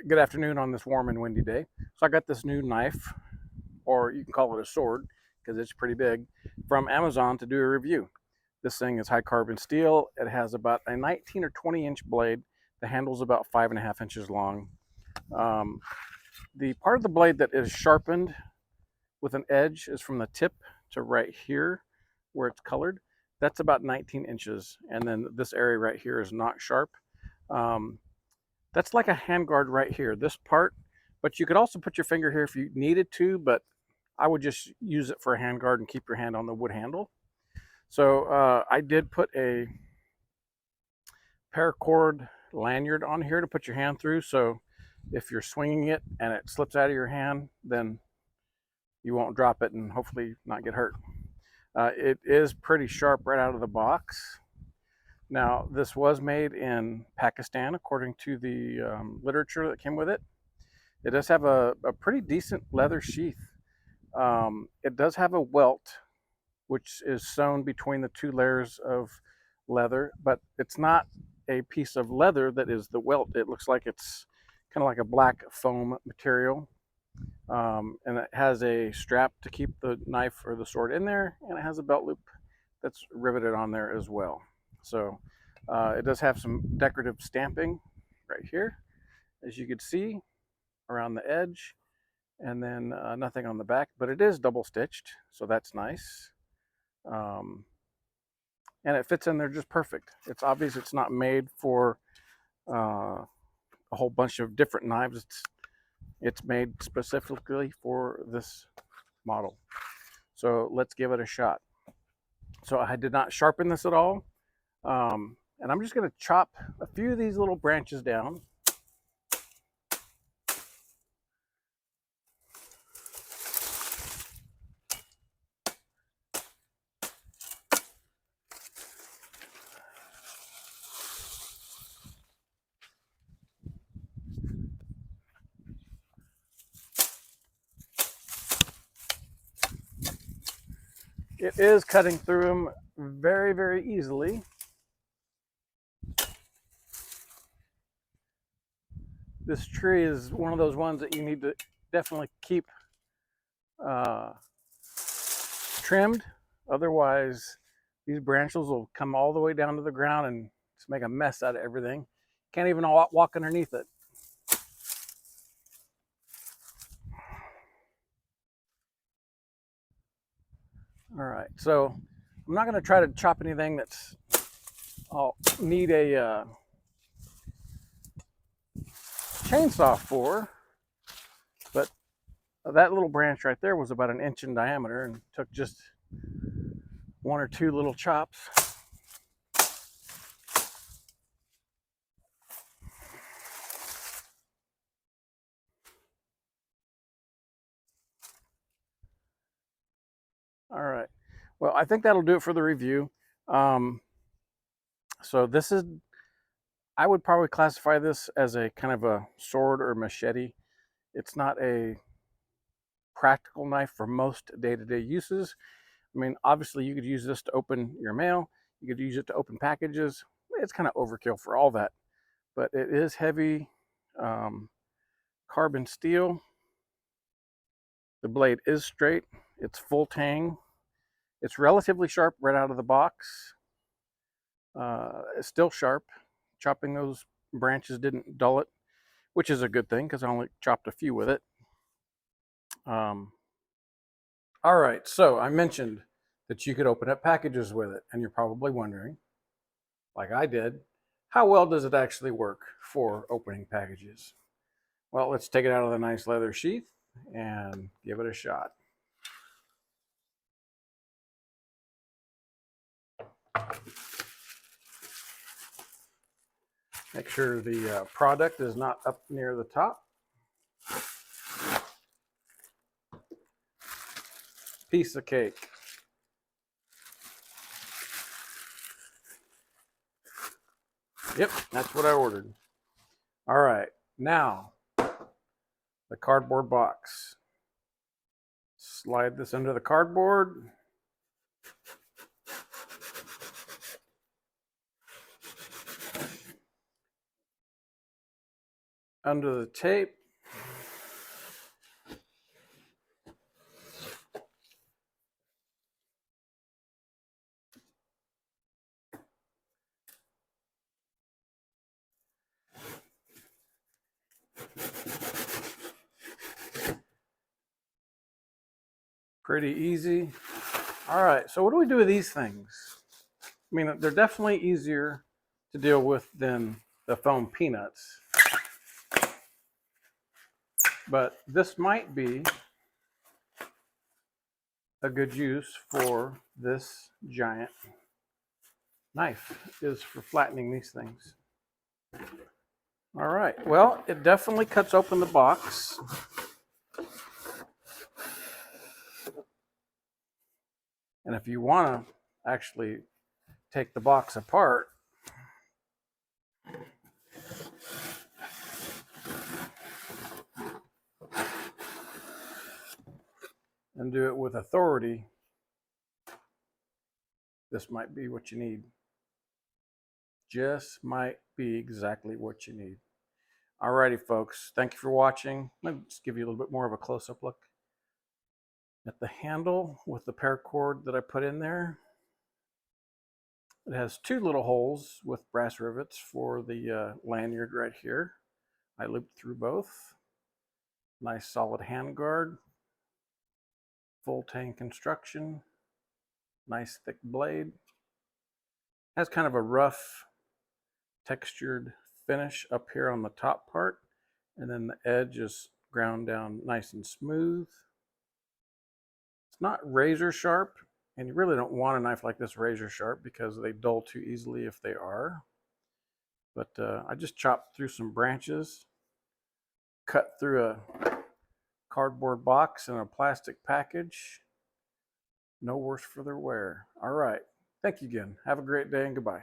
Good afternoon on this warm and windy day. So I got this new knife, or you can call it a sword because it's pretty big, from Amazon to do a review. This thing is high carbon steel. It has about a 19 or 20-inch blade. The handle's about 5.5 inches long. Um, the part of the blade that is sharpened with an edge is from the tip to right here where it's colored. That's about 19 inches. And then this area right here is not sharp. Um, that's like a handguard right here, this part. But you could also put your finger here if you needed to, but I would just use it for a handguard and keep your hand on the wood handle. So I did put a paracord lanyard on here to put your hand through. So if you're swinging it and it slips out of your hand, then you won't drop it and hopefully not get hurt. It is pretty sharp right out of the box. Now, this was made in Pakistan, according to the literature that came with it. It does have a pretty decent leather sheath. It does have a welt, which is sewn between the two layers of leather, but it's not a piece of leather that is the welt. It looks like it's kind of like a black foam material. And it has a strap to keep the knife or the sword in there, and it has a belt loop that's riveted on there as well. So it does have some decorative stamping right here, as you could see, around the edge, and then nothing on the back, but it is double stitched, so that's nice. Um, and it fits in there just perfect. It's obvious it's not made for a whole bunch of different knives. It's made specifically for this model. So let's give it a shot. So I did not sharpen this at all. And I'm just going to chop a few of these little branches down. It is cutting through them very, very easily. This tree is one of those ones that you need to definitely keep uh, trimmed. Otherwise, these branches will come all the way down to the ground and just make a mess out of everything. Can't even walk underneath it. All right, so I'm not going to try to chop anything that's I'll need a chainsaw for, but that little branch right there was about an inch in diameter and took just one or two little chops. All right, well, I think that'll do it for the review. So this is, I would probably classify this as a kind of a sword or machete. It's not a practical knife for most day-to-day uses. I mean, obviously you could use this to open your mail. You could use it to open packages. It's kind of overkill for all that, but it is heavy carbon steel. The blade is straight. It's full tang. It's relatively sharp right out of the box. It's still sharp. Chopping those branches didn't dull it, which is a good thing because I only chopped a few with it. All right, so I mentioned that you could open up packages with it, and you're probably wondering, like I did, how well does it actually work for opening packages? Well, let's take it out of the nice leather sheath and give it a shot. Make sure the product is not up near the top. Piece of cake. Yep, that's what I ordered. All right, now the cardboard box. Slide this under the cardboard. under the tape. Pretty easy. All right, so what do we do with these things? I mean, they're definitely easier to deal with than the foam peanuts. But this might be a good use for this giant knife, is for flattening these things. All right, well, it definitely cuts open the box. And if you want to actually take the box apart, and do it with authority, this might be what you need. Just might be exactly what you need. Alrighty, folks, thank you for watching. Let me just give you a little bit more of a close-up look at the handle with the paracord that I put in there. It has two little holes with brass rivets for the lanyard right here. I looped through both. Nice solid handguard. Full tang construction. Nice thick blade. Has kind of a rough textured finish up here on the top part, and then the edge is ground down nice and smooth. It's not razor sharp, and you really don't want a knife like this razor sharp because they dull too easily if they are. But I just chopped through some branches, cut through a cardboard box and a plastic package. No worse for their wear. All right. Thank you again. Have a great day and goodbye.